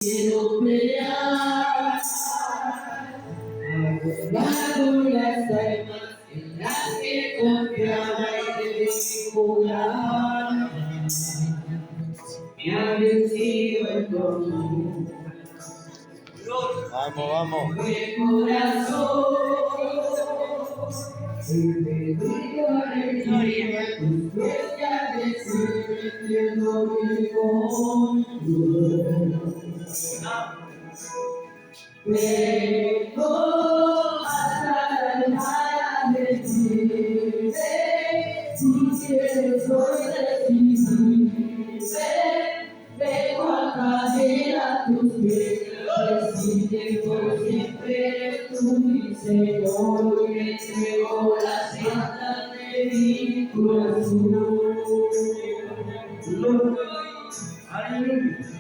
Quiero pelear, abogado las almas en las que confiaba y debí jurar. Me ha vencido el dolor. Vamos, vamos. Mi corazón, el pedido de gloria, tus pies ya desciendo mi control. Vengo hasta el mar de ti, si quieres hoy recibirme, vengo a caer a tus pies, decirte por siempre eres tú mi Señor, me entrego las riendas de mi corazón. Aleluya.